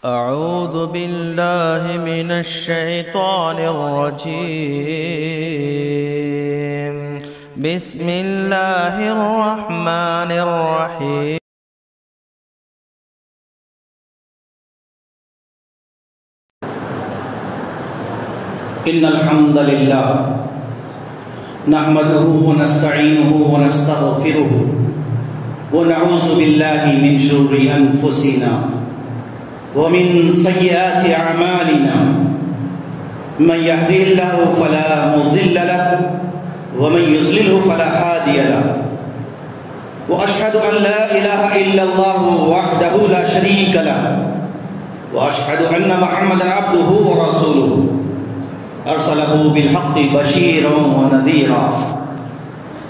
أعوذ بالله من الشيطان الرجيم. بسم الله الرحمن الرحيم. إن الحمد لله نحمده ونستعينه ونستغفره ونعوذ بالله من شرور أنفسنا ومن سيئات أعمالنا من يهده الله فلا مضل له ومن يضلل فلا هادي له وأشهد أن لا إله إلا الله وحده لا شريك له وأشهد أن محمدا عبده ورسوله أرسله بالحق بشيرا ونذيرا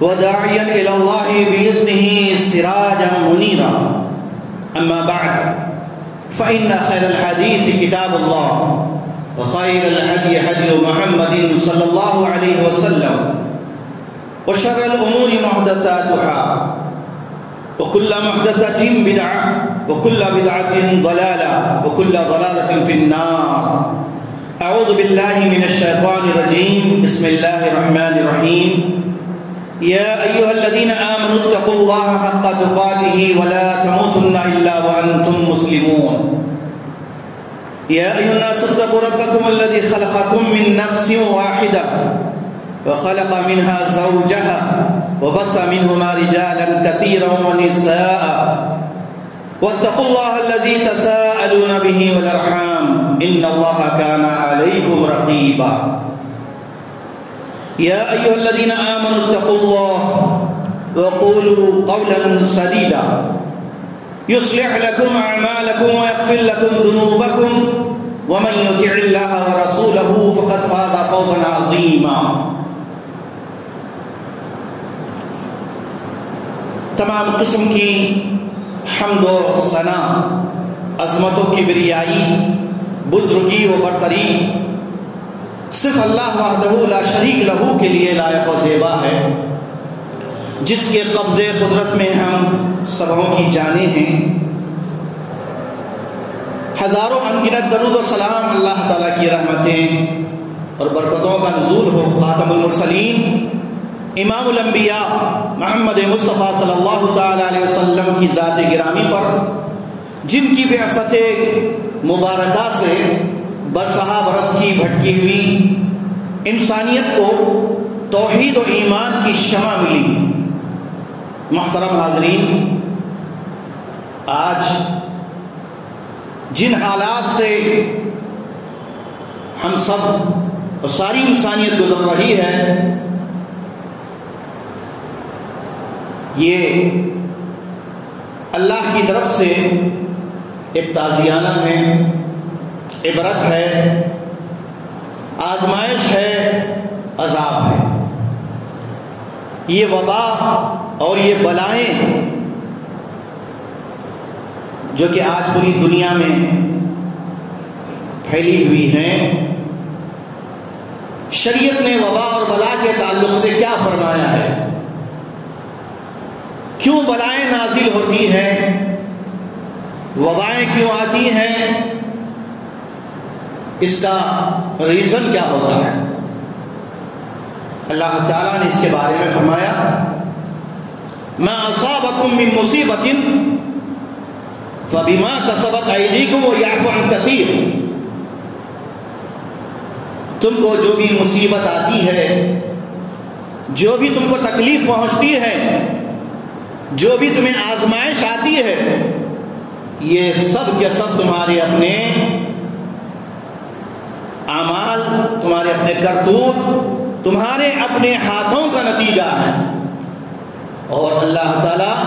وداعيا إلى الله بإذنه سراجا منيرا. أما بعد فإن خير الحديث كتاب الله وخير الهدي هدي محمد صلى الله عليه وسلم وشر الأمور محدثاتها وكل محدثة بدعة وكل بدعة ضلالة وكل ضلالة في النار. أعوذ بالله من الشيطان الرجيم. بسم الله الرحمن الرحيم. يا أيها الذين آمنوا اتقوا الله حق تقاته ولا تموتن إلا وأنتم مسلمون. يا أيها الناس اتقوا ربكم الذي خلقكم من نفس واحدة وخلق منها زوجها وبث منهما رجالا كثيرا ونساء واتقوا الله الذي تساءلون به والأرحام إن الله كان عليكم رقيبا. يا أيها الذين آمنوا اتقوا الله وقولوا قولا سديدا يصلح لكم أعمالكم ويغفر لكم ذنوبكم ومن يطع الله ورسوله فقد فاز فوزا عظيما. تمام قسم کی حمد و ثنا، عظمت و کبریائی، بزرگی و برتری صرف اللہ وحدہ لا شریک لہو کے لیے لائق و زیبا ہے، جس کے قبضے قدرت میں ہم سبوں کی جانیں ہیں. ہزاروں انگنت درود و سلام اللہ تعالیٰ کی رحمتیں اور برکتوں کا نزول ہو خاتم المرسلین امام الانبیاء محمد مصطفیٰ صلی اللہ تعالیٰ علیہ وسلم کی ذات گرامی پر، جن کی بعثت مبارکہ سے برسہ برس کی بھٹکی ہوئی انسانیت کو توحید و ایمان کی شمع ملی. محترم حاضرین، آج جن حالات سے ہم سب اور ساری انسانیت گزر رہی ہے، یہ اللہ کی طرف سے ایک تازیانہ ہے، عبرت ہے، آزمائش ہے، عذاب ہے. یہ وبا اور یہ بلائیں جو کہ آج پوری دنیا میں پھیلی ہوئی ہیں، شریعت نے وبا اور بلا کے تعلق سے کیا فرمایا ہے؟ کیوں بلائیں نازل ہوتی ہیں؟ وبائیں کیوں آتی ہیں؟ اس کا ریزن کیا ہوتا ہے؟ اللہ تعالیٰ نے اس کے بارے میں فرمایا، ما اصابکم من مصیبت فبما کسبت ایدیکم ویعفو عن کثیر. تم کو جو بھی مصیبت آتی ہے، جو بھی تم کو تکلیف پہنچتی ہے، جو بھی تمہیں آزمائش آتی ہے، یہ سب کے سب تمہارے اپنے اعمال، تمہارے اپنے کرتوت، تمہارے اپنے ہاتھوں کا نتیجہ ہے. اور اللہ تعالیٰ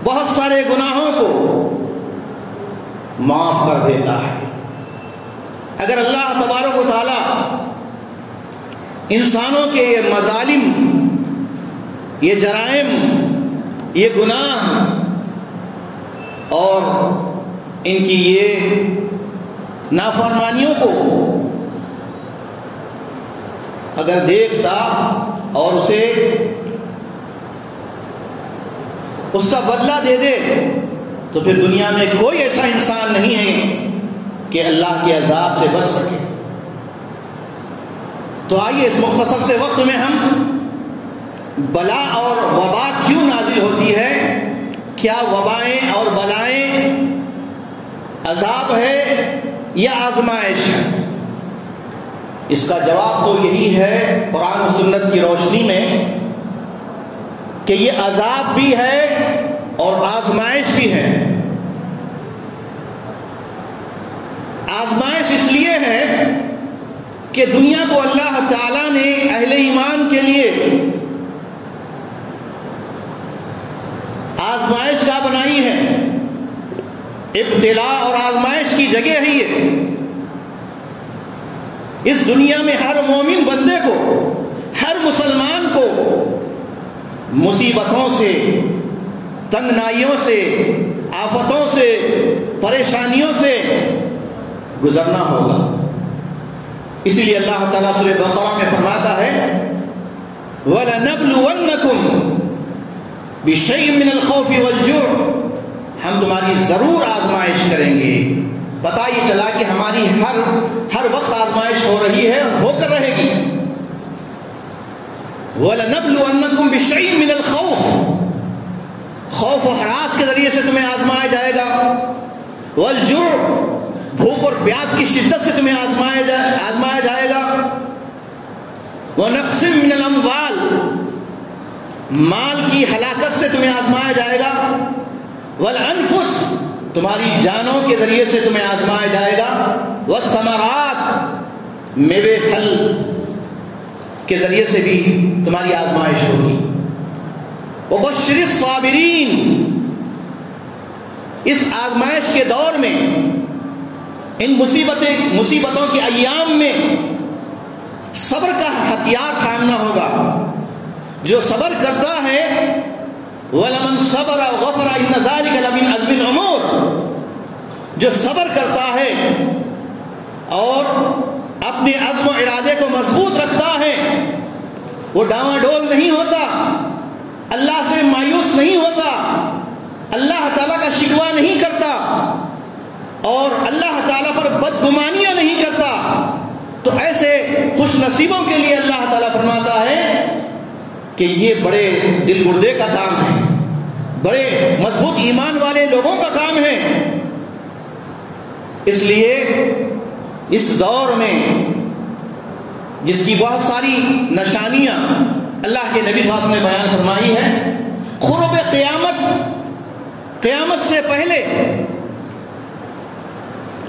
بہت سارے گناہوں کو معاف کر دیتا ہے. اگر اللہ تبارک و تعالیٰ انسانوں کے یہ مظالم، یہ جرائم، یہ گناہ اور ان کی یہ نافرمانیوں کو اگر دیکھتا اور اسے اس کا بدلہ دے دے تو پھر دنیا میں کوئی ایسا انسان نہیں ہے کہ اللہ کے عذاب سے بچ سکے۔ تو آئیے اس مختصر سے وقت میں ہم بلا اور وبا کیوں نازل ہوتی ہے، کیا وبائیں اور بلائیں عذاب ہے یا آزمائش ہے، اس کا جواب تو یہی ہے قرآن و سنت کی روشنی میں کہ یہ عذاب بھی ہے اور آزمائش بھی ہے۔ آزمائش اس لیے ہے کہ دنیا کو اللہ تعالیٰ نے اہل ایمان کے لیے آزمائش کا بنائی ہے، ابتلاء اور آزمائش کی جگہ ہے یہ۔ اس دنیا میں ہر مومن بندے کو، ہر مسلمان کو مصیبتوں سے، تنگنائیوں سے، آفتوں سے، پریشانیوں سے گزرنا ہوگا۔ اسی لیے اللہ تعالیٰ سورہ بقرہ میں فرماتا ہے وَلَنَبْلُوَنَّكُمْ بِشَيْءٍ مِّنَ الْخَوْفِ وَالْجُوعِ، ہم تمہاری ضرور آزمائش کریں گے۔ پتہ یہ چلا کہ ہماری ہر وقت آزمائش ہو رہی ہے، ہو کر رہے گی۔ وَلَنَبْلُوَنَّكُمْ بِشَيْءٍ مِّنَ الْخَوْفِ، خوف و ہراس کے ذریعے سے تمہیں آزمایا جائے گا، والجوع، بھوک اور پیاس کی شدت سے تمہیں آزمایا جائے گا، وَنَقْصٍ مِّنَ الْأَمْوَالِ، مال کی ہلاکت سے تمہیں آزمایا جائے گا، والانفس، تمہاری جانوں کے ذریعے سے تمہیں آزمایا جائے گا، والثمرات، میوے پھل کے ذریعے سے بھی تمہاری آزمائش ہوگی۔ وبشر الصابرین، اس آزمائش کے دور میں، ان مصیبتوں کے ایام میں صبر کا ہتھیار تھامنا ہوگا۔ جو صبر کرتا ہے وَلَمَنْ صَبَرَ وَغَفَرَ إِنَّ ذَلِكَ لَمِنْ عَزْمِ الْأُمُورِ، جو صبر کرتا ہے اور اپنے عزم و ارادے کو مضبوط رکھتا ہے، وہ ڈاواڈول نہیں ہوتا، اللہ سے مایوس نہیں ہوتا، اللہ تعالیٰ کا شکوہ نہیں کرتا اور اللہ تعالیٰ پر بدگمانیاں نہیں کرتا، تو ایسے خوش نصیبوں کے لیے اللہ تعالیٰ فرماتا ہے کہ یہ بڑے دل گردے کا کام ہے، بڑے مضبوط ایمان والے لوگوں کا کام ہے۔ اس لیے اس دور میں جس کی بہت ساری نشانیاں اللہ کے نبی صلی اللہ علیہ وسلم نے بیان فرمائی ہے، قرب قیامت سے پہلے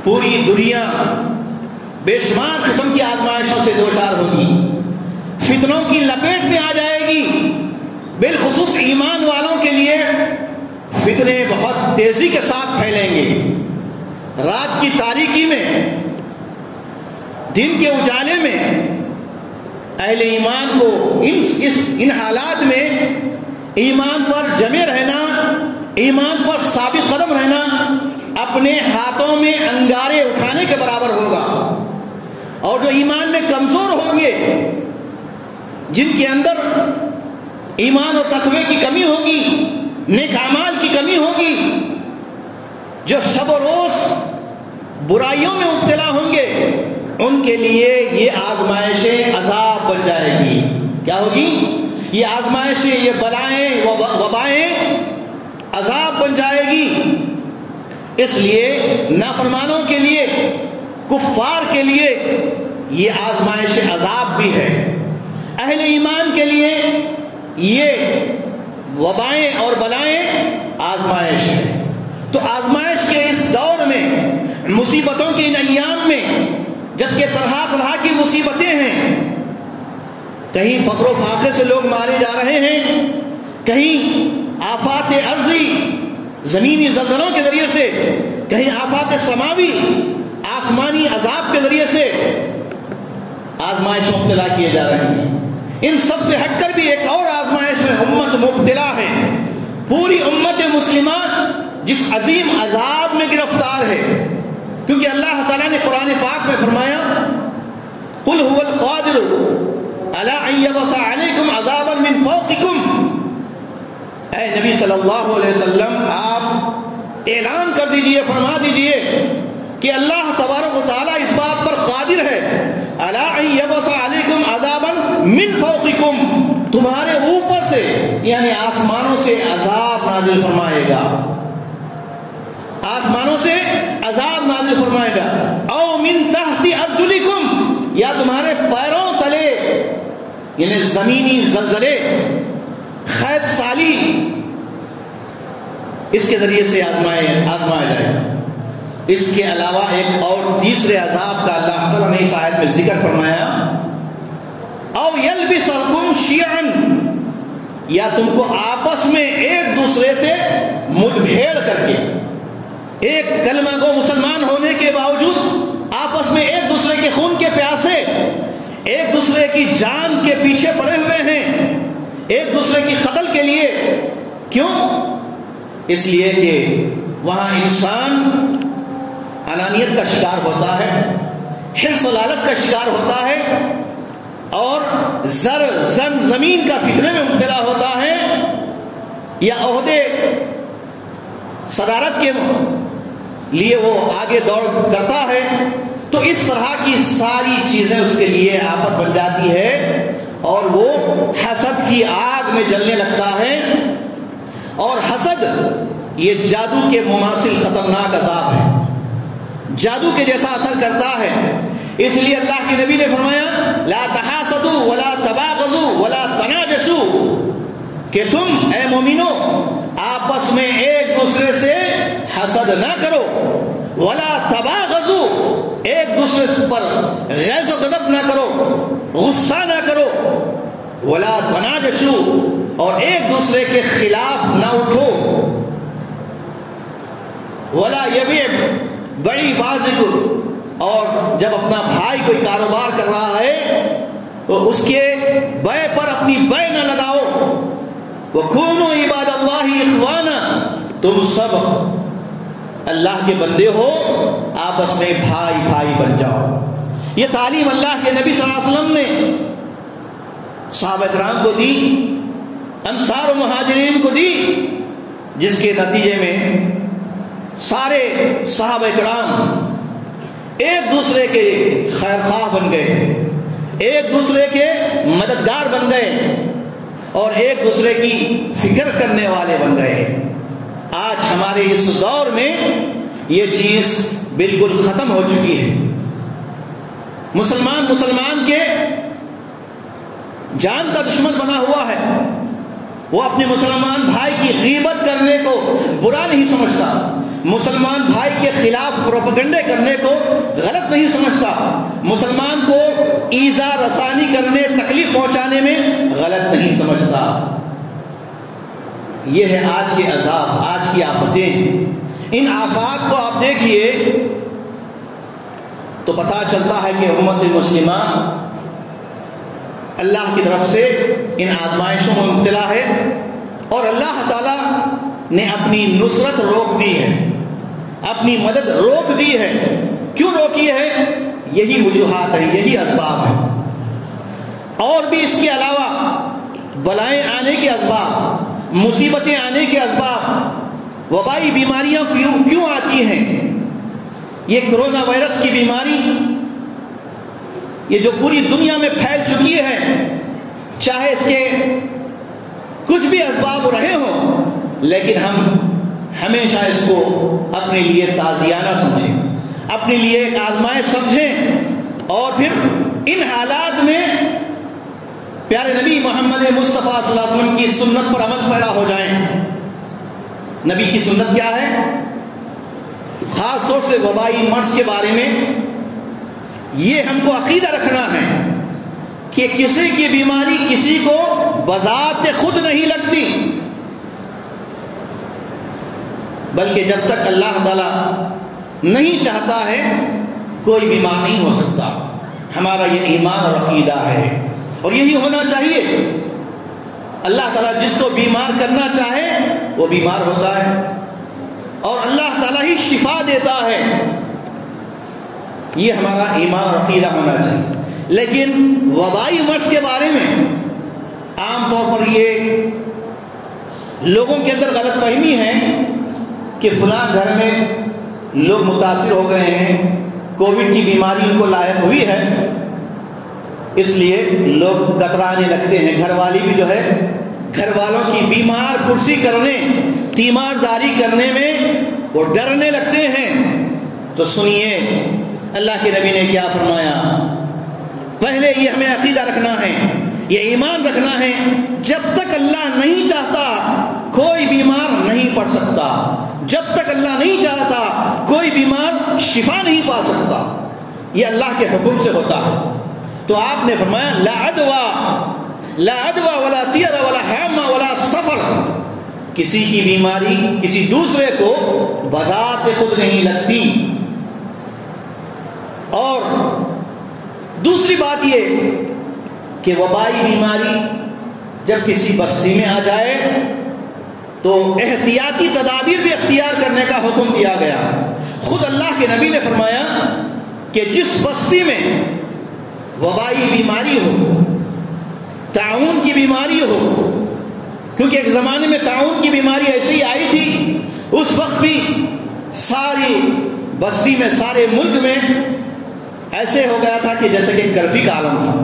پوری دنیا بے شمار قسم کی آزمائشوں سے دوچار ہوگی، فتنوں کی لپیٹ میں آ جائے گی۔ بالخصوص ایمان والوں کے لیے فتنے بہت تیزی کے ساتھ پھیلیں گے۔ رات کی تاریکی میں، دن کے اجالے میں اہل ایمان کو ان حالات میں ایمان پر جمے رہنا، ایمان پر ثابت قدم رہنا اپنے ہاتھوں میں انگارے اٹھانے کے برابر ہوگا۔ اور جو ایمان میں کمزور ہوں گے، جن کے اندر ایمان اور تقوی کی کمی ہوگی، نیک اعمال کی کمی ہوگی، جو شب و روز برائیوں میں مبتلا ہوں گے، ان کے لیے یہ آزمائشیں عذاب بن جائے گی۔ کیا ہوگی؟ یہ آزمائشیں، یہ بلائیں وبائیں عذاب بن جائے گی۔ اس لیے نافرمانوں کے لیے، کفار کے لیے یہ آزمائش عذاب بھی ہے، اہل ایمان کے لیے یہ وبائیں اور بلائیں آزمائش ہے۔ تو آزمائش کے اس دور میں، مصیبتوں کے ان ایام میں، جبکہ طرح طرح کی مصیبتیں ہیں، کہیں فقر و فاقے سے لوگ مارے جا رہے ہیں، کہیں آفات ارضی، زمینی زلزلوں کے ذریعے سے، کہیں آفات سماوی، آسمانی عذاب کے ذریعے سے آزمائش مبتلا کیے جا رہے ہیں۔ ان سب سے ہٹ کر بھی ایک اور آزمائش میں امت مبتلا ہے، پوری امت مسلمہ جس عظیم عذاب میں گرفتار ہے، کیونکہ اللہ تعالیٰ نے قرآن پاک میں فرمایا قُلْ هُوَ الْقَادِرُ عَلَىٰ أَن يَبْعَثَ عَلَيْكُمْ عَذَابًا مِّن فَوْقِكُمْ، اے نبی صلی اللہ علیہ وسلم، آپ اعلان کر دیجئے، فرما دیجئے کہ اللہ تبارک و تعالیٰ اس بات پر قادر ہے الا ان یبعث علیکم عذابا من فوقکم، تمہارے اوپر سے یعنی آسمانوں سے عذاب نازل فرمائے گا، آسمانوں سے عذاب نازل فرمائے گا، او من تحت ارجلکم، یا تمہارے پیروں تلے یعنی زمینی زلزلے، خیط سالی، اس کے ذریعے سے آزمایا جائے گا۔ اس کے علاوہ ایک اور تیسرے عذاب کا اللہ تعالیٰ نے اس آیت میں ذکر فرمایا، او یلبسکم شیعا، یا تم کو آپس میں ایک دوسرے سے مدبھیڑ کر کے، ایک کلمہ گو مسلمان ہونے کے باوجود آپس میں ایک دوسرے کے خون کے پیاسے، ایک دوسرے کی جان کے پیچھے پڑے ہوئے ہیں، ایک دوسرے کی قتل کے لیے۔ کیوں؟ اس لیے کہ وہاں انسان انانیت کا شکار ہوتا ہے، حرص و لالچ کا شکار ہوتا ہے، اور زمین کا فتنے میں مبتلا ہوتا ہے، یا عہدے صدارت کے لیے وہ آگے دوڑ کرتا ہے، تو اس طرح کی ساری چیزیں اس کے لیے آفت بن جاتی ہے، اور وہ حسد کی آگ میں جلنے لگتا ہے۔ اور حسد یہ جادو کے مماثل خطرناک عذاب ہے، جادو کے جیسا اثر کرتا ہے۔ اس لیے اللہ کے نبی نے فرمایا لا تحاسدوا ولا تباغضوا ولا تناجشوا، کہ تم اے مومنو آپس میں ایک دوسرے سے حسد نہ کرو، ولا تباغضوا، ایک دوسرے پر غیظ و غضب نہ کرو، غصہ نہ کرو، ولا تناجشوا، اور ایک دوسرے کے خلاف نہ اٹھو، ولا یبیع بڑی بازک، اور جب اپنا بھائی کوئی کاروبار کر رہا ہے تو اس کے بے پر اپنی بے نہ لگاؤ، وَكُونُوا عِبَادَ اللَّهِ إِخْوَانًا، تم سب اللہ کے بندے ہو، آپس میں بھائی بھائی بن جاؤ۔ یہ تعلیم اللہ کے نبی صلی اللہ علیہ وسلم نے صحابہ کرام کو دی، انصار و مہاجرین کو دی، جس کے نتیجے میں سارے صحابہ کرام ایک دوسرے کے خیر خواہ بن گئے، ایک دوسرے کے مددگار بن گئے، اور ایک دوسرے کی فکر کرنے والے بن گئے۔ آج ہمارے اس دور میں یہ چیز بالکل ختم ہو چکی ہے۔ مسلمان کے جان کا دشمن بنا ہوا ہے، وہ اپنے مسلمان بھائی کی غیبت کرنے کو برا نہیں سمجھتا، مسلمان بھائی کے خلاف پروپیگنڈے کرنے کو غلط نہیں سمجھتا، مسلمان کو ایذا رسانی کرنے، تکلیف پہنچانے میں غلط نہیں سمجھتا۔ یہ ہے آج کے عذاب، آج کی آفتیں۔ ان آفات کو آپ دیکھیے تو پتہ چلتا ہے کہ امت مسلمہ اللہ کی طرف سے ان آزمائشوں میں مبتلا ہے، اور اللہ تعالیٰ نے اپنی نصرت روک دی ہے، اپنی مدد روک دی ہے۔ کیوں روکی ہے؟ یہی وجوہات ہیں، یہی اسباب ہیں۔ اور بھی اس کے علاوہ بلائیں آنے کے اسباب، مصیبتیں آنے کے اسباب، وبائی بیماریاں کیوں آتی ہیں؟ یہ کرونا وائرس کی بیماری یہ جو پوری دنیا میں پھیل چکی ہے، چاہے اس کے کچھ بھی اسباب رہے ہوں، لیکن ہم ہمیشہ اس کو اپنے لیے تازیانہ سمجھیں، اپنے لیے ایک آزمائش سمجھیں، اور پھر ان حالات میں پیارے نبی محمد مصطفیٰ صلی اللہ علیہ وسلم کی سنت پر عمل پیرا ہو جائیں۔ نبی کی سنت کیا ہے؟ خاص طور سے وبائی مرض کے بارے میں یہ ہم کو عقیدہ رکھنا ہے کہ کسی کی بیماری کسی کو بذات خود نہیں لگتی، بلکہ جب تک اللہ تعالیٰ نہیں چاہتا ہے کوئی بیمار نہیں ہو سکتا۔ ہمارا یہ ایمان اور عقیدہ ہے، اور یہی ہونا چاہیے۔ اللہ تعالیٰ جس کو بیمار کرنا چاہے وہ بیمار ہوتا ہے، اور اللہ تعالیٰ ہی شفا دیتا ہے۔ یہ ہمارا ایمان اور عقیدہ ہونا چاہیے۔ لیکن وبائی مرض کے بارے میں عام طور پر یہ لوگوں کے اندر غلط فہمی ہے کہ فلاں گھر میں لوگ متاثر ہو گئے ہیں، کووڈ کی بیماری ان کو لاحق ہوئی ہے، اس لیے لوگ کترانے لگتے ہیں، گھر والی بھی جو ہے گھر والوں کی بیمار پرسی کرنے، تیمارداری کرنے میں وہ ڈرنے لگتے ہیں۔ تو سنیے اللہ کے نبی نے کیا فرمایا۔ پہلے یہ ہمیں عقیدہ رکھنا ہے، یہ ایمان رکھنا ہے، جب تک اللہ نہیں چاہتا کوئی بیمار نہیں پڑ سکتا، جب تک اللہ نہیں چاہتا کوئی بیمار شفا نہیں پا سکتا، یہ اللہ کے حکم سے ہوتا ہے۔ تو آپ نے فرمایا لا عدوى ولا طیر ولا حامہ ولا سفر، کسی کی بیماری کسی دوسرے کو بذات خود نہیں لگتی۔ اور دوسری بات یہ کہ وبائی بیماری جب کسی بستی میں آ جائے تو احتیاطی تدابیر بھی اختیار کرنے کا حکم دیا گیا۔ خود اللہ کے نبی نے فرمایا کہ جس بستی میں وبائی بیماری ہو، طاعون کی بیماری ہو، کیونکہ ایک زمانے میں طاعون کی بیماری ایسی آئی تھی، اس وقت بھی ساری بستی میں، سارے ملک میں ایسے ہو گیا تھا کہ جیسے کہ کرفی کا عالم تھا۔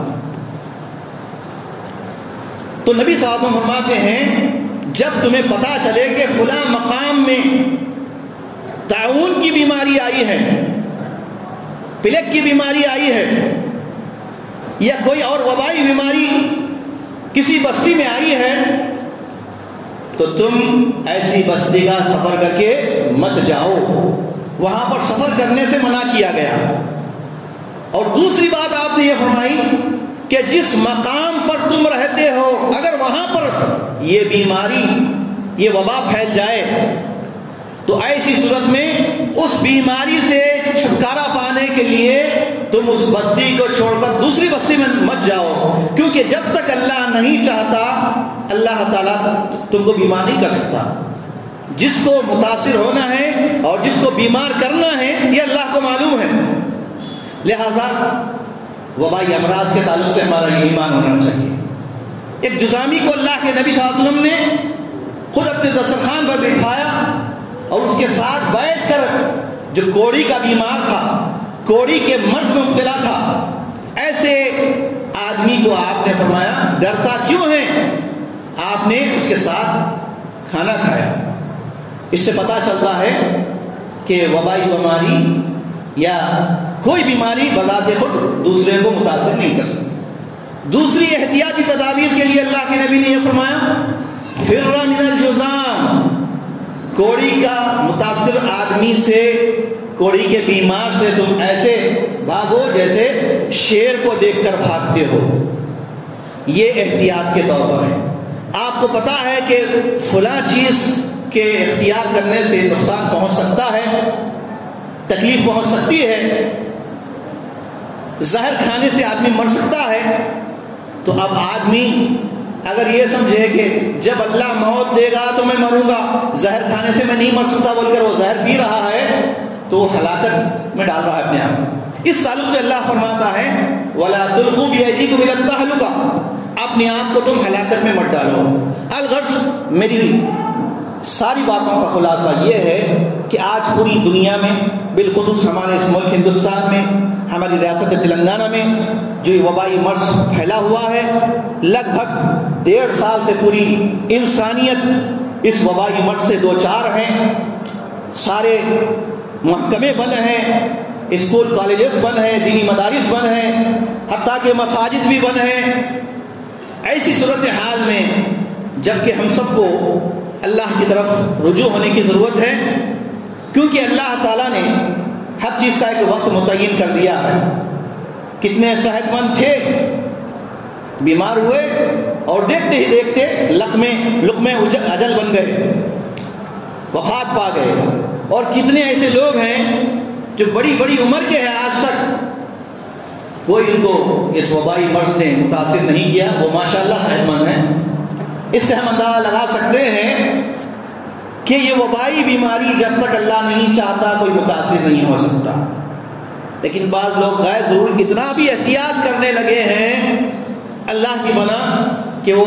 تو نبی صلی اللہ علیہ وسلم فرماتے ہیں جب تمہیں پتا چلے کہ فلاں مقام میں طاعون کی بیماری آئی ہے، پلیگ کی بیماری آئی ہے، یا کوئی اور وبائی بیماری کسی بستی میں آئی ہے، تو تم ایسی بستی کا سفر کر کے مت جاؤ، وہاں پر سفر کرنے سے منع کیا گیا۔ اور دوسری بات آپ نے یہ فرمائی کہ جس مقام پر تم رہتے ہو اگر وہاں پر یہ بیماری، یہ وبا پھیل جائے تو ایسی صورت میں اس بیماری سے چھٹکارا پانے کے لیے تم اس بستی کو چھوڑ کر دوسری بستی میں مت جاؤ، کیونکہ جب تک اللہ نہیں چاہتا اللہ تعالیٰ تم کو بیمار نہیں کر سکتا۔ جس کو متاثر ہونا ہے اور جس کو بیمار کرنا ہے یہ اللہ کو معلوم ہے۔ لہذا وبائی امراض کے تعلق سے ہمارا یہ ایمان ہونا چاہیے۔ ایک جزامی کو اللہ کے نبی صلی اللہ علیہ وسلم نے خود اپنے دسترخوان پر بٹھایا اور اس کے ساتھ بیٹھ کر جو کوڑی کا بیمار تھا، کوڑی کے مرض میں مبتلا تھا، ایسے آدمی کو آپ نے فرمایا ڈرتا کیوں ہے؟ آپ نے اس کے ساتھ کھانا کھایا۔ اس سے پتہ چلتا ہے کہ وبائی بیماری یا کوئی بیماری بذات خود دوسرے کو متاثر نہیں کر سکتی۔ دوسری احتیاطی تدابیر کے لیے اللہ کے نبی نے یہ فرمایا فر من الجذام، کوڑی کا متاثر آدمی سے، کوڑی کے بیمار سے تم ایسے بھاگو جیسے شیر کو دیکھ کر بھاگتے ہو۔ یہ احتیاط کے طور پر ہے۔ آپ کو پتا ہے کہ فلاں چیز کے اختیار کرنے سے نقصان پہنچ سکتا ہے، تکلیف پہنچ سکتی ہے، زہر کھانے سے آدمی مر سکتا ہے، تو اب آدمی اگر یہ سمجھے کہ جب اللہ موت دے گا تو میں مروں گا، زہر کھانے سے میں نہیں مر سکتا بول کر وہ زہر پی رہا ہے، تو وہ ہلاکت میں ڈال رہا ہے اپنے آپ۔ اس تعلق سے اللہ فرماتا ہے وَلَا تُلْقُوا بِأَيْدِيكُمْ إِلَى التَّهْلُكَةِ، اپنے آپ کو تم ہلاکت میں مت ڈالو۔ الغرض میری ساری باتوں کا خلاصہ یہ ہے کہ آج پوری دنیا میں، بالخصوص ہمارے اس ملک ہندوستان میں، ہماری ریاست تلنگانہ میں جو یہ وبائی مرض پھیلا ہوا ہے، لگ بھگ 1.5 سال سے پوری انسانیت اس وبائی مرض سے دوچار ہیں۔ سارے محکمے بند ہیں، اسکول کالجز بند ہیں، دینی مدارس بند ہیں، حتیٰ کہ مساجد بھی بند ہیں۔ ایسی صورتحال میں جبکہ ہم سب کو اللہ کی طرف رجوع ہونے کی ضرورت ہے، کیونکہ اللہ تعالیٰ نے ہر چیز کا ایک وقت متعین کر دیا ہے۔ کتنے صحت مند تھے، بیمار ہوئے اور دیکھتے ہی دیکھتے لقمے اجل بن گئے، وفات پا گئے، اور کتنے ایسے لوگ ہیں جو بڑی بڑی عمر کے ہیں، آج تک کوئی ان کو اس وبائی مرض نے متاثر نہیں کیا، وہ ماشاءاللہ صحت مند ہیں۔ اس سے ہم اندازہ لگا سکتے ہیں کہ یہ وبائی بیماری جب تک اللہ نہیں چاہتا کوئی متاثر نہیں ہو سکتا۔ لیکن بعض لوگ غیر ضروری اتنا بھی احتیاط کرنے لگے ہیں اللہ کی بنا کہ وہ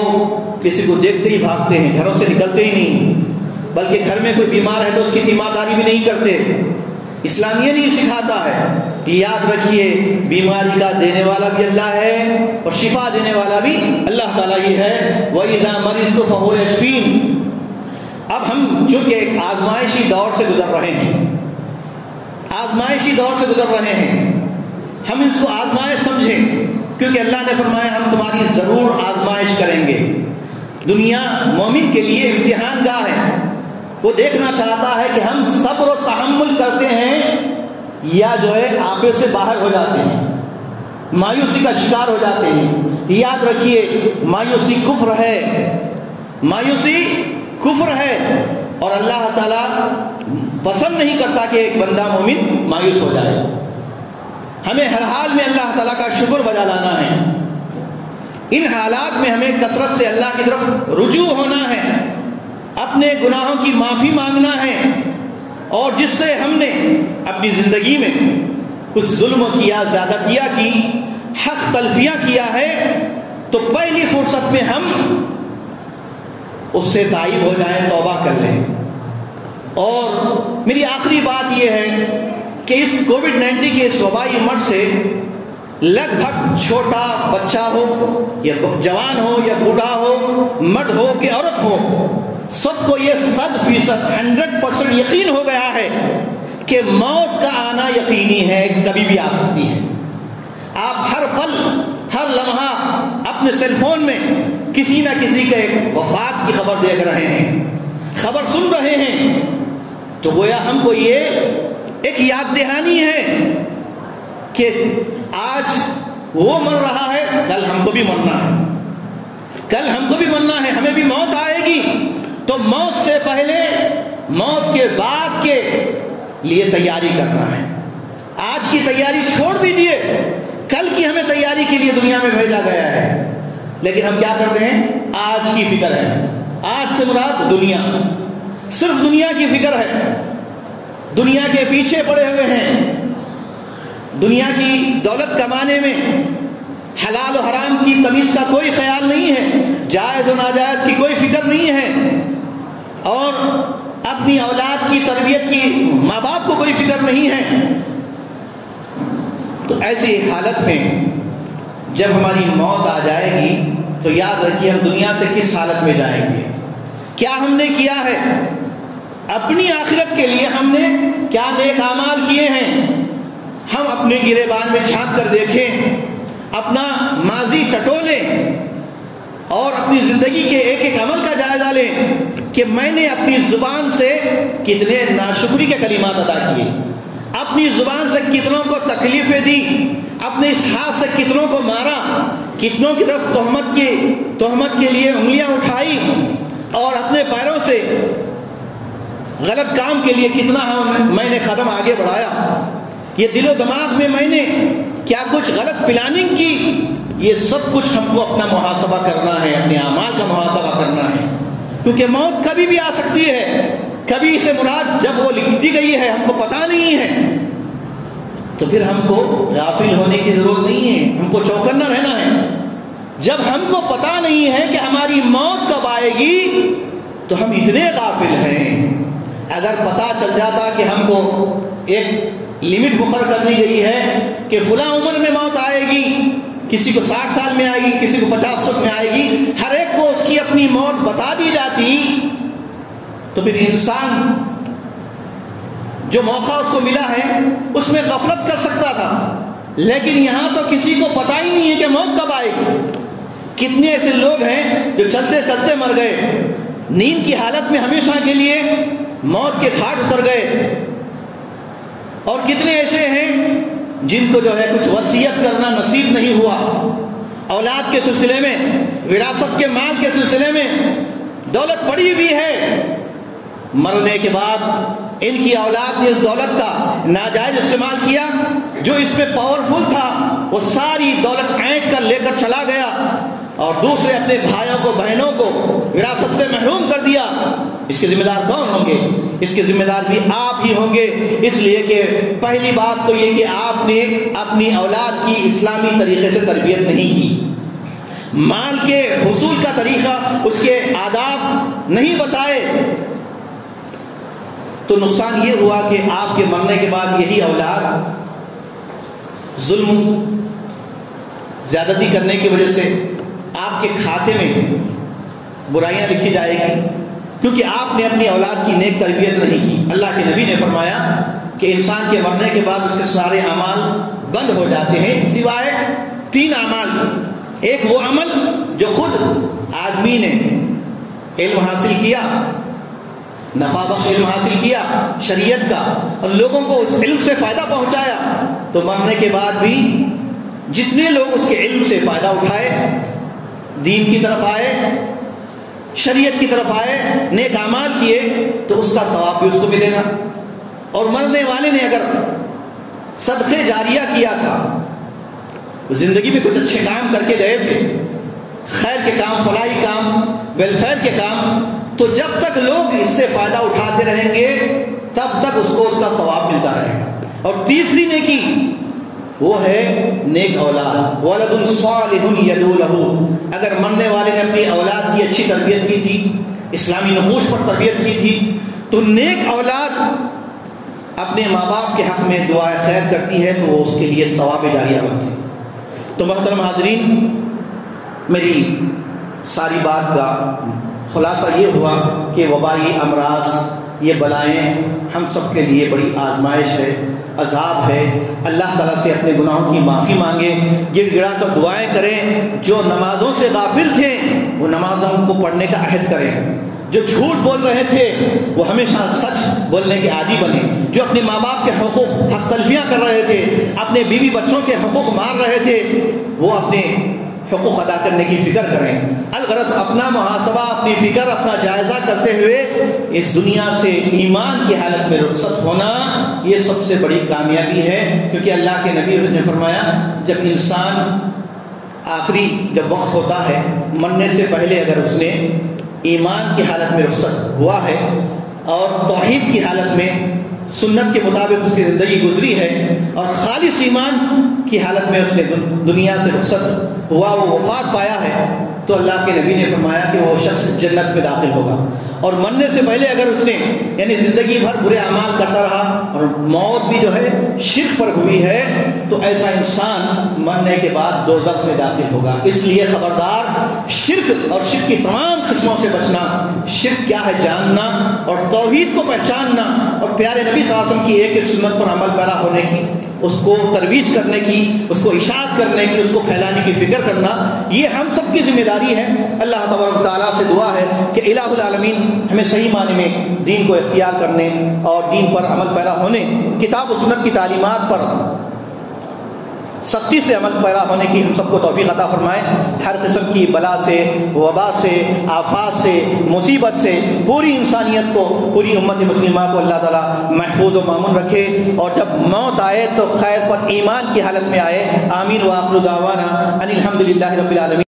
کسی کو دیکھتے ہی بھاگتے ہیں، گھروں سے نکلتے ہی نہیں۔ بلکہ گھر میں کوئی بیمار ہے تو اس کی تیمارداری بھی نہیں کرتے۔ اسلام یہ نہیں سکھاتا ہے کہ یاد رکھیے بیماری کا دینے والا بھی اللہ ہے اور شفا دینے والا بھی اللہ تعالیٰ ہی ہے۔ وَإِذَا مَرِضْتُ فَهُوَ يَشْفِينِ۔ اب ہم چونکہ ایک آزمائشی دور سے گزر رہے ہیں، آزمائشی دور سے گزر رہے ہیں، ہم اس کو آزمائش سمجھیں، کیونکہ اللہ نے فرمایا ہم تمہاری ضرور آزمائش کریں گے۔ دنیا مومن کے لیے امتحان گاہ ہے، وہ دیکھنا چاہتا ہے کہ ہم صبر و تحمل کرتے ہیں یا جو ہے آپے سے باہر ہو جاتے ہیں، مایوسی کا شکار ہو جاتے ہیں۔ یاد رکھیے مایوسی کفر ہے، مایوسی کفر ہے، اور اللہ تعالیٰ پسند نہیں کرتا کہ ایک بندہ مومن مایوس ہو جائے۔ ہمیں ہر حال میں اللہ تعالیٰ کا شکر بجا لانا ہے، ان حالات میں ہمیں کثرت سے اللہ کی طرف رجوع ہونا ہے، اپنے گناہوں کی معافی مانگنا ہے، اور جس سے ہم نے اپنی زندگی میں کچھ ظلم کیا، زیادتیاں کی، حق تلفیاں کیا ہے، تو پہلی فرصت میں ہم اس سے تائب ہو جائیں، توبہ کر لیں۔ اور میری آخری بات یہ ہے کہ اس کووڈ-19 کے اس وبائی مرض سے لگ بھگ چھوٹا بچہ ہو یا جوان ہو یا بوڑھا ہو، مرد ہو کہ عورت ہو، سب کو یہ 100% 100% یقین ہو گیا ہے کہ موت کا آنا یقینی ہے، کبھی بھی آ سکتی ہے۔ آپ ہر پل ہر لمحہ اپنے سیل فون میں کسی نہ کسی کے وفات کی خبر دیکھ رہے ہیں، خبر سن رہے ہیں، تو گویا ہم کو یہ ایک یاد دہانی ہے کہ آج وہ مر رہا ہے، کل ہم کو بھی مرنا ہے، کل ہم کو بھی مرنا ہے، ہمیں بھی موت آئے گی۔ تو موت سے پہلے، موت کے بعد کے لیے تیاری کرنا ہے۔ آج کی تیاری چھوڑ دیجئے، کل کی ہمیں تیاری کے لیے دنیا میں بھیجا گیا ہے، لیکن ہم کیا کرتے ہیں؟ آج کی فکر ہے، آج سے مراد دنیا، صرف دنیا کی فکر ہے، دنیا کے پیچھے پڑے ہوئے ہیں، دنیا کی دولت کمانے میں حلال و حرام کی تمیز کا کوئی خیال نہیں ہے، جائز و ناجائز کی کوئی فکر نہیں ہے، اور اپنی اولاد کی تربیت کی ماں باپ کو کوئی فکر نہیں ہے۔ تو ایسی حالت میں جب ہماری موت آ جائے گی تو یاد رکھیے ہم دنیا سے کس حالت میں جائیں گے، کیا ہم نے کیا ہے، اپنی آخرت کے لیے ہم نے کیا نیک اعمال کیے ہیں۔ ہم اپنے گریبان میں جھانک کر دیکھیں، اپنا ماضی ٹٹولیں، اور اپنی زندگی کے ایک ایک عمل کا جائزہ لیں کہ میں نے اپنی زبان سے کتنے ناشکری کے کلمات ادا کیے، اپنی زبان سے کتنوں کو تکلیفیں دی، اپنے اس ہاتھ سے کتنوں کو مارا، کتنوں کی طرف تہمت کے لیے انگلیاں اٹھائی، اور اپنے پیروں سے غلط کام کے لیے کتنا میں نے قدم آگے بڑھایا، یہ دل و دماغ میں نے کیا کچھ غلط پلاننگ کی، یہ سب کچھ ہم کو اپنا محاسبہ کرنا ہے، اپنے اعمال کا محاسبہ کرنا ہے، کیونکہ موت کبھی بھی آ سکتی ہے، کبھی سے مراد جب وہ لکھ دی گئی ہے ہم کو پتہ نہیں ہے، تو پھر ہم کو غافل ہونے کی ضرورت نہیں ہے، ہم کو چوکنا رہنا ہے۔ جب ہم کو پتہ نہیں ہے کہ ہماری موت کب آئے گی تو ہم اتنے غافل ہیں۔ اگر پتہ چل جاتا کہ ہم کو ایک لمٹ مقرر کر دی گئی ہے کہ فلاں عمر میں موت آئے گی، کسی کو 60 سال میں آئے گی، کسی کو 50 سال میں آئے گی، ہر ایک کو اس کی اپنی موت بتا دی جاتی، تو پھر انسان جو موقع اس کو ملا ہے اس میں غفلت کر سکتا تھا، لیکن یہاں تو کسی کو پتہ ہی نہیں ہے کہ موت کب آئے گی۔ کتنے ایسے لوگ ہیں جو چلتے چلتے مر گئے، نیند کی حالت میں ہمیشہ کے لیے موت کے گھاٹ اتر گئے، اور کتنے ایسے ہیں جن کو جو ہے کچھ وصیت کرنا نصیب نہیں ہوا، اولاد کے سلسلے میں، وراثت کے مال کے سلسلے میں، دولت پڑی ہوئی ہے، مرنے کے بعد ان کی اولاد نے اس دولت کا ناجائز استعمال کیا، جو اس میں پاورفل تھا وہ ساری دولت اینٹ کر لے کر چلا گیا، اور دوسرے اپنے بھائیوں کو بہنوں کو وراثت سے محروم کر دیا۔ اس کے ذمہ دار کون ہوں گے؟ اس کے ذمہ دار بھی آپ ہی ہوں گے، اس لیے کہ پہلی بات تو یہ کہ آپ نے اپنی اولاد کی اسلامی طریقے سے تربیت نہیں کی، مال کے حصول کا طریقہ، اس کے آداب نہیں بتائے، تو نقصان یہ ہوا کہ آپ کے مرنے کے بعد یہی اولاد ظلم زیادتی کرنے کی وجہ سے آپ کے کھاتے میں برائیاں لکھی جائے گی، کیونکہ آپ نے اپنی اولاد کی نیک تربیت نہیں کی۔ اللہ کے نبی نے فرمایا کہ انسان کے مرنے کے بعد اس کے سارے اعمال بند ہو جاتے ہیں سوائے 3 اعمال۔ ایک وہ عمل جو خود آدمی نے علم حاصل کیا، نفع بخش علم حاصل کیا شریعت کا، اور لوگوں کو اس علم سے فائدہ پہنچایا، تو مرنے کے بعد بھی جتنے لوگ اس کے علم سے فائدہ اٹھائے، دین کی طرف آئے، شریعت کی طرف آئے، نیک اعمال کیے، تو اس کا ثواب بھی اس کو ملے گا۔ اور مرنے والے نے اگر صدقے جاریہ کیا تھا، زندگی میں کچھ اچھے کام کر کے گئے تھے، خیر کے کام، فلاحی کام، ویلفیئر کے کام، تو جب تک لوگ اس سے فائدہ اٹھاتے رہیں گے تب تک اس کو اس کا ثواب ملتا رہے گا۔ اور تیسری نیکی وہ ہے نیک اولاد، ولد صالح یدعو لہ۔ اگر مرنے والے نے اپنی اولاد کی اچھی تربیت کی تھی، اسلامی نقوش پر تربیت کی تھی، تو نیک اولاد اپنے ماں باپ کے حق میں دعائے خیر کرتی ہے تو وہ اس کے لیے ثواب جاریہ بنتی ہے۔ تو محترم حاضرین، میری ساری بات کا خلاصہ یہ ہوا کہ وبائی امراض، یہ بلائیں ہم سب کے لیے بڑی آزمائش ہے، عذاب ہے۔ اللہ تعالیٰ سے اپنے گناہوں کی معافی مانگے، گر گڑا کر دعائیں کریں۔ جو نمازوں سے غافل تھے وہ نمازوں کو پڑھنے کا عہد کریں، جو جھوٹ بول رہے تھے وہ ہمیشہ سچ بولنے کے عادی بنے، جو اپنے ماں باپ کے حق تلفیاں کر رہے تھے، اپنے بیوی بچوں کے حقوق مار رہے تھے، وہ اپنے حقوق ادا کرنے کی فکر کریں۔ الغرض اپنا محاسبہ، اپنی فکر، اپنا جائزہ کرتے ہوئے اس دنیا سے ایمان کی حالت میں رخصت ہونا، یہ سب سے بڑی کامیابی ہے۔ کیونکہ اللہ کے نبی نے فرمایا جب انسان آخری جب وقت ہوتا ہے مرنے سے پہلے اگر اس نے ایمان کی حالت میں رخصت ہوا ہے اور توحید کی حالت میں سنت کے مطابق اس کی زندگی گزری ہے اور خالص ایمان کی حالت میں اس نے دنیا سے رخصت ہوا، وہ وفات پایا ہے، تو اللہ کے نبی نے فرمایا کہ وہ شخص جنت میں داخل ہوگا۔ اور مرنے سے پہلے اگر اس نے یعنی زندگی بھر برے اعمال کرتا رہا اور موت بھی جو ہے شرک پر ہوئی ہے، تو ایسا انسان مرنے کے بعد دوزخ میں داخل ہوگا۔ اس لیے خبردار، شرک اور شرک کی تمام قسموں سے بچنا، شرک کیا ہے جاننا اور توحید کو پہچاننا اور پیارے نبی صلی اللہ علیہ وسلم کی ایک ایک سنت پر عمل پیرا ہونے کی، اس کو ترویج کرنے کی، اس کو اشاعت کرنے کی، اس کو پھیلانے کی فکر کرنا، یہ ہم سب کی ذمہ داری ہے۔ اللہ تبارک و تعالیٰ سے دعا ہے کہ الہ العالمین ہمیں صحیح معنی میں دین کو اختیار کرنے اور دین پر عمل پیرا ہونے، کتاب و سنت کی تعلیمات پر سختی سے عمل پیرا ہونے کی ہم سب کو توفیق عطا فرمائے۔ ہر قسم کی بلا سے، وبا سے، آفات سے، مصیبت سے پوری انسانیت کو، پوری امت مسلمہ کو اللہ تعالیٰ محفوظ و مامون رکھے، اور جب موت آئے تو خیر پر ایمان کی حالت میں آئے۔ آمین وآخر دعوانا ان الحمد للہ رب العالمین۔